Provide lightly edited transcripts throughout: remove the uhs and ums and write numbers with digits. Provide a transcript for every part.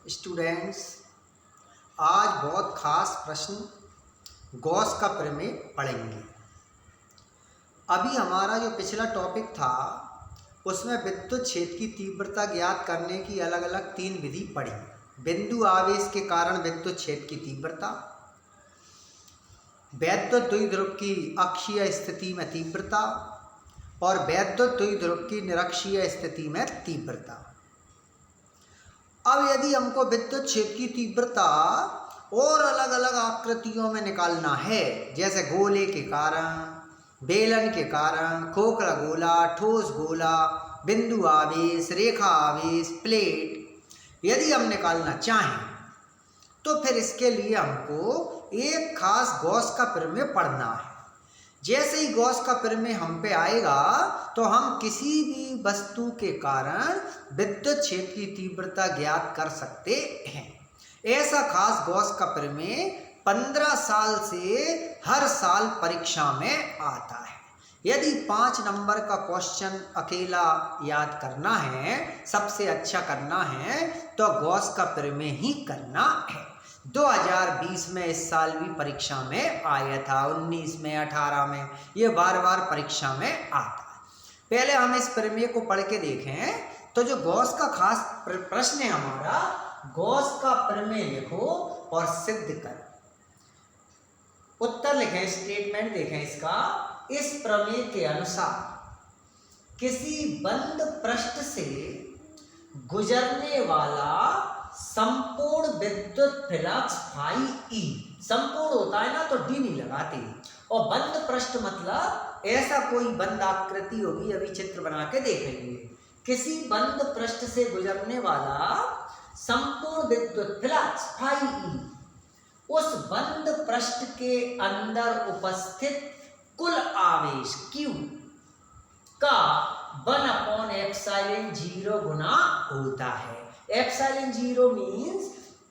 Students, आज बहुत खास प्रश्न गॉस का प्रमेय पढ़ेंगे। अभी हमारा जो पिछला टॉपिक था उसमें विद्युत क्षेत्र की तीव्रता ज्ञात करने की अलग अलग 3 विधि पढ़ी। बिंदु आवेश के कारण विद्युत क्षेत्र की तीव्रता, वैद्युत द्विध्रुव की अक्षीय स्थिति में तीव्रता और वैद्युत द्विध्रुव की निरक्षीय स्थिति में तीव्रता। अब यदि हमको विद्युत क्षेत्र की तीव्रता और अलग अलग आकृतियों में निकालना है, जैसे गोले के कारण, बेलन के कारण, खोखला गोला, ठोस गोला, बिंदु आवेश, रेखा आवेश, प्लेट, यदि हम निकालना चाहें तो फिर इसके लिए हमको एक खास गॉस का प्रमेय पढ़ना है। जैसे ही गॉस का प्रमेय हम पे आएगा तो हम किसी भी वस्तु के कारण विद्युत क्षेत्र की तीव्रता ज्ञात कर सकते हैं। ऐसा खास गॉस का प्रमेय 15 साल से हर साल परीक्षा में आता है। यदि 5 नंबर का क्वेश्चन अकेला याद करना है, सबसे अच्छा करना है, तो गॉस का प्रमेय ही करना है। 2020 में इस साल भी परीक्षा में आया था, 19 में, 18 में, ये बार बार परीक्षा में आता है। पहले हम इस प्रमेय को पढ़ के देखें। तो जो गॉस का खास प्रश्न है हमारा, गॉस का प्रमेय लिखो और सिद्ध करो। उत्तर लिखें, स्टेटमेंट देखें इसका। इस प्रमेय के अनुसार किसी बंद पृष्ठ से गुजरने वाला संपूर्ण विद्युत फ्लक्स फाई ई, संपूर्ण होता है ना तो डी नहीं लगाते, और बंद पृष्ठ मतलब ऐसा कोई बंद आकृति होगी, अभी चित्र बना के देखेंगे। किसी बंद पृष्ठ से गुजरने वाला संपूर्ण विद्युत फ्लक्स फाई ई उस बंद पृष्ठ के अंदर उपस्थित कुल आवेश Q का 1/ε0 गुना होता है। ε0 मीन्स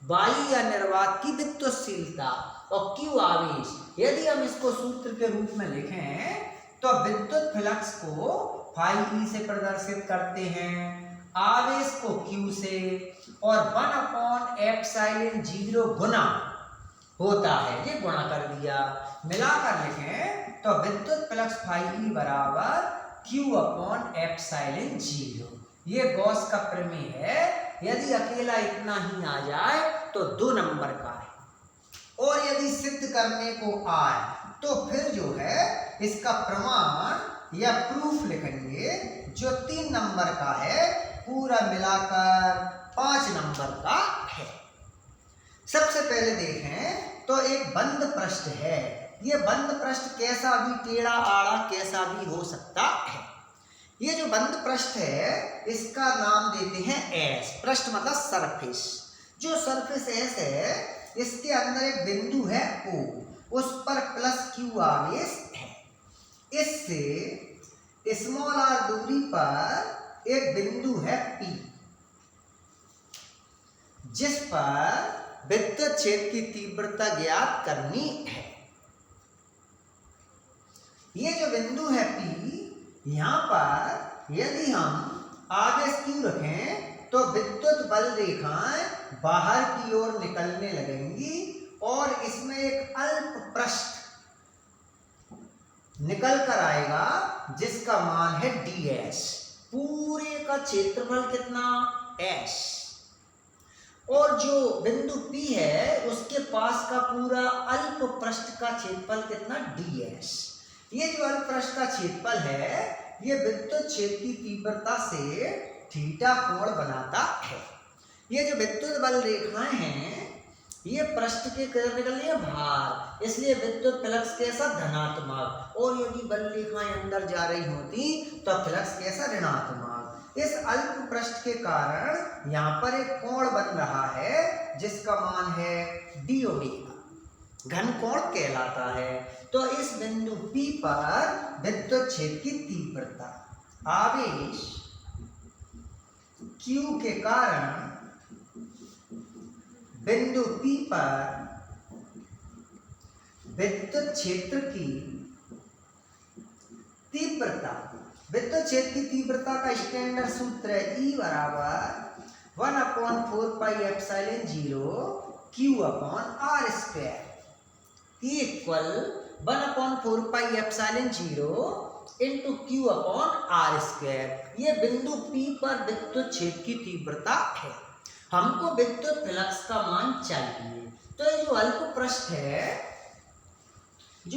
बाह्य या निर्वात की विद्युतशीलता और Q आवेश। यदि हम इसको सूत्र के रूप में लिखें तो विद्युत फ्लक्स को फाई ई से प्रदर्शित करते हैं, आवेश को Q से, और 1/ε0 गुना होता है, ये गुणा कर दिया। मिलाकर लिखें तो विद्युत फ्लक्स फाई ई बराबर Q/ε0। ये गॉस का प्रमेय है। यदि अकेला इतना ही आ जाए तो 2 नंबर का है, और यदि सिद्ध करने को आए तो फिर जो है इसका प्रमाण या प्रूफ लिखेंगे, जो 3 नंबर का है, पूरा मिलाकर 5 नंबर का है। सबसे पहले देखें तो एक बंद पृष्ठ है। ये बंद पृष्ठ कैसा भी, टेढ़ा आड़ा कैसा भी हो सकता है। ये जो बंद पृष्ठ है इसका नाम देते हैं एस। पृष्ठ मतलब सरफेस। जो सरफेस एस है इसके अंदर एक बिंदु है O, उस पर +Q आवेश है। इससे स्मॉल r दूरी पर एक बिंदु है P, जिस पर विद्युत क्षेत्र की तीव्रता ज्ञात करनी है। ये जो बिंदु है P, यहाँ पर यदि हम आवेश Q रखें तो विद्युत बल रेखाएं बाहर की ओर निकलने लगेंगी और इसमें एक अल्प पृष्ठ निकल कर आएगा जिसका मान है ds। पूरे का क्षेत्रफल कितना, s, और जो बिंदु P है उसके पास का पूरा अल्प पृष्ठ का क्षेत्रफल कितना, ds। ये जो अल्प पृष्ठ का क्षेत्रफल है ये विद्युत क्षेत्र की तीव्रता से थीटा कोण बनाता है। ये जो विद्युत बल रेखाएं हैं ये पृष्ठ के किधर निकल रही है, बाहर, इसलिए विद्युत फ्लक्स कैसा, धनात्मक, और यदि बल रेखाएं अंदर जा रही होती तो फ्लक्स कैसा, ऋणात्मक। इस अल्प पृष्ठ के कारण यहाँ पर एक कोण बन रहा है जिसका मान है डी ओमेगा, घन कोण कहलाता है। तो इस बिंदु P पर विद्युत क्षेत्र की तीव्रता, आवेश Q के कारण बिंदु P पर विद्युत क्षेत्र की तीव्रता, विद्युत क्षेत्र की तीव्रता का स्टैंडर्ड सूत्र है E बराबर 1/4πε0 Q/r² इक्वल 1/4πε0 इंटू Q/r²। ये बिंदु P पर विद्युत क्षेत्र की तीव्रता है। हमको विद्युत फ्लक्स का मान चाहिए। तो ये जो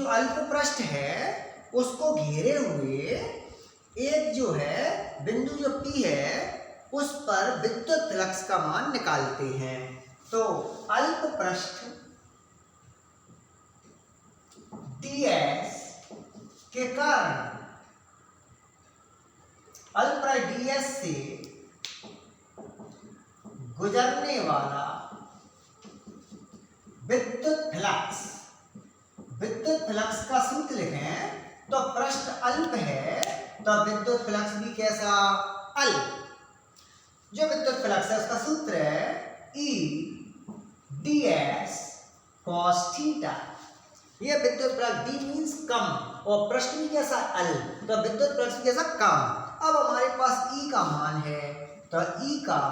अल्प पृष्ठ है उसको घेरे हुए एक जो है बिंदु जो P है उस पर विद्युत फ्लक्स का मान निकालते हैं। तो अल्प पृष्ठ ds के कारण अल्प ds से गुजरने वाला विद्युत फ्लक्स का सूत्र लिखें तो पृष्ठ अल्प है तो विद्युत फ्लक्स भी कैसा अल्प। जो विद्युत फ्लक्स है उसका सूत्र है E ds cos थीटा। ये विद्युत फ्लक्स D मीन्स कम और पृष्ठ भी कैसा अल्प तो विद्युत फ्लक्स भी कैसा कम। अब हमारे पास E का मान है तो E का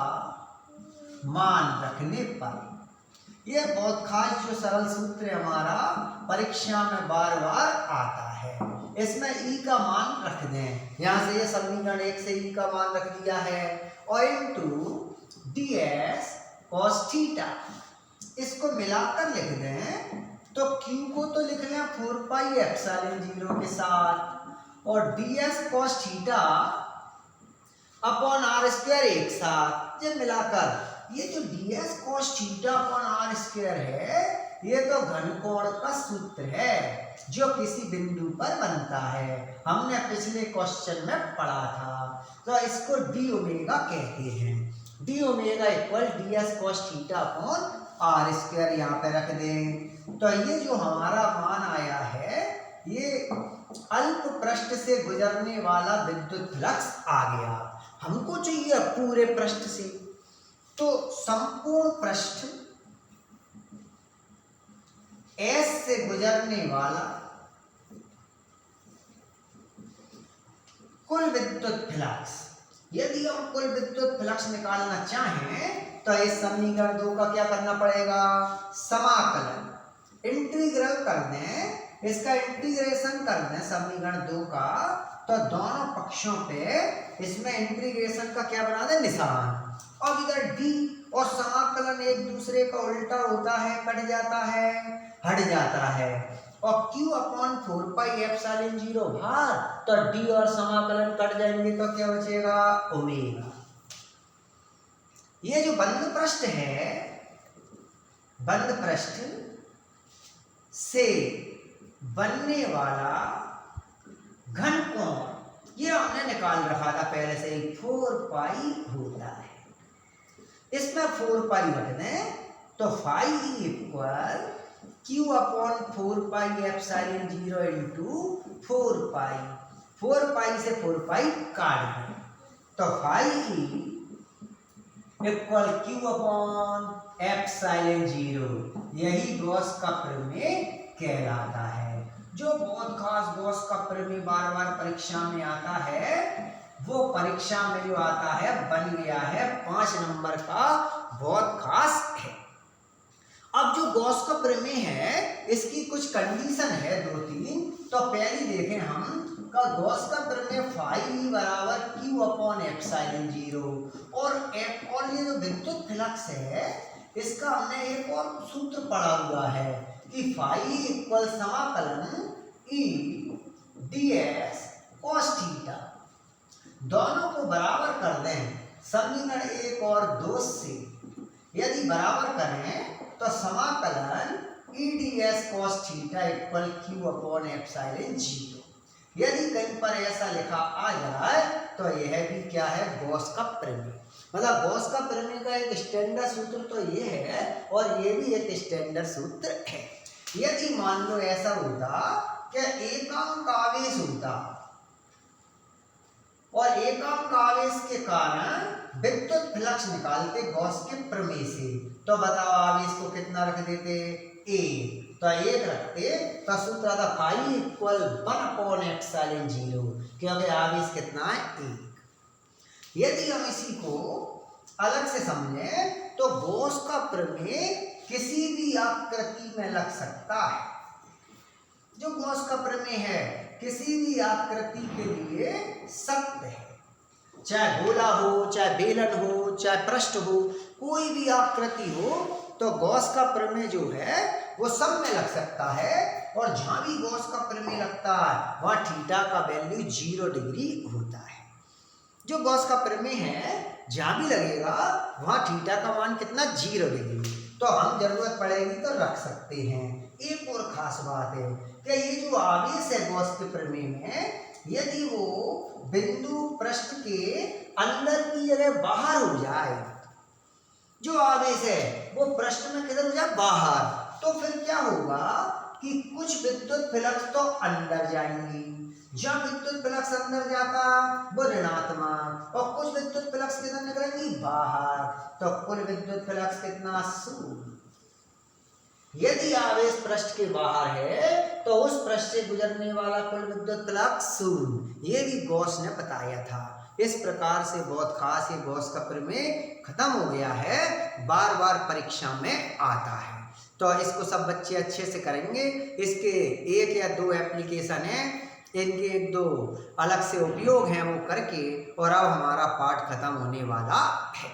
मान रखने पर यह बहुत खास जो सरल सूत्र है हमारा परीक्षा में बार बार आता है। इसमें E का मान रख दें। यहाँ से ये समीकरण 1 से E का मान रख दिया है और इंटू ds cos थीटा इसको मिलाकर लिख दें तो Q को तो लिख लें 4πε0 के साथ और ds cos थीटा r² एक साथ। ये मिलाकर ये जो ds cos थीटा r² है ये तो घनकोण का सूत्र है जो किसी बिंदु पर बनता है। हमने पिछले क्वेश्चन में पढ़ा था। तो इसको d ओमेगा कहते हैं। d omega equal ds cos theta r²। यहाँ पे रख दें तो ये जो हमारा मान आया है ये अल्प पृष्ठ से गुजरने वाला विद्युत फ्लक्स आ गया। हमको चाहिए पूरे पृष्ठ से तो संपूर्ण पृष्ठ S से गुजरने वाला कुल विद्युत फ्लक्स। यदि हम कुल विद्युत फ्लक्स निकालना चाहें तो इस समीकरण 2 का क्या करना पड़ेगा समाकलन इंटीग्रल कर दें। इसका इंटीग्रेशन कर दें समीकरण 2 का तो दोनों पक्षों पे इसमें इंटीग्रेशन का क्या बना दें निशान। अब इधर d और समाकलन एक दूसरे का उल्टा होता है कट जाता है हट जाता है और Q/4πε0 भार तो d और समाकलन कट जाएंगे तो क्या बचेगा ओमेगा। ये जो बंद पृष्ठ है बंद पृष्ठ से बनने वाला घन कोण ये हमने निकाल रखा था पहले से ही 4π होता है। इसमें 4π रख दें तो phi इक्वल Q/4πε0 इंटू 4π। 4π से 4π काट दें तो phi इक्वल Q/ε0। यही गॉस का प्रमेय कहलाता है जो बहुत खास गॉस का प्रमेय बार बार परीक्षा में आता है। वो परीक्षा में जो आता है बन गया है 5 नंबर का बहुत खास है। अब जो गॉस का प्रमेय है इसकी कुछ कंडीशन है 2-3। तो पहली देखें हम का गॉस का प्रमेय phi बराबर Q/ε0 और ये जो विद्युत फ्लक्स है इसका हमने एक और सूत्र पढ़ा हुआ है कि phi इक्वल समाकलन E ds cos थीटा। दोनों को बराबर कर दें समीकरण 1 और 2 से। यदि बराबर करें तो समाकलन E ds cos theta equal Q/ε0। यदि कहीं पर ऐसा लिखा आ जाए तो यह भी क्या है गॉस का प्रमेय। मतलब गॉस का प्रमेय का एक स्टैंडर्ड सूत्र तो ये है और ये भी एक स्टैंडर्ड सूत्र है। यदि मान लो ऐसा होता कि एकांक आवेश होता और एकांक आवेश के कारण विद्युत फ्लक्स निकालते गॉस के प्रमेय से तो बताओ आवेश को कितना रख देते 1 तो 1 रखते तो सूत्र था phi इक्वल 1/ε0 क्योंकि आवेश कितना है 1। यदि हम इसी को अलग से समझें तो गॉस का प्रमेय किसी भी आकृति में लग सकता है। जो गॉस का प्रमेय है किसी भी आकृति के लिए सत्य है, चाहे गोला हो, चाहे बेलन हो, चाहे पृष्ठ हो, कोई भी आकृति हो, तो गॉस का प्रमेय जो है वो सब में लग सकता है। और जहां भी गॉस का प्रमेय लगता है वहां थीटा का वैल्यू 0 डिग्री होता है। जो गॉस का प्रमेय है जहां भी लगेगा वहां थीटा का मान कितना, 0 डिग्री। तो हम जरूरत पड़ेगी तो रख सकते हैं। एक और खास बात है कि ये जो आवेश है गॉस के प्रमेय में, यदि वो बिंदु पृष्ठ के अंदर की जगह बाहर हो जाए, जो आवेश है वो पृष्ठ में किधर हो जाए, बाहर, तो फिर क्या होगा कि कुछ विद्युत फ्लक्स तो अंदर जाएंगी। जब विद्युत फ्लक्स अंदर जाता वो ऋणात्मक, और कुछ विद्युत फ्लक्स किधर निकलेंगी, बाहर। तो कुल विद्युत फ्लक्स कितना, 0। यदि आवेश पृष्ठ के बाहर है तो उस पृष्ठ से गुजरने वाला कुल विद्युत फ्लक्स 0। ये भी गॉस ने बताया था। इस प्रकार से बहुत खास ये गॉस का प्रमेय खत्म हो गया है, बार बार परीक्षा में आता है। तो इसको सब बच्चे अच्छे से करेंगे। इसके 1 या 2 एप्लीकेशन है, इनके 1-2 अलग से उपयोग हैं वो करके, और अब हमारा पाठ खत्म होने वाला है।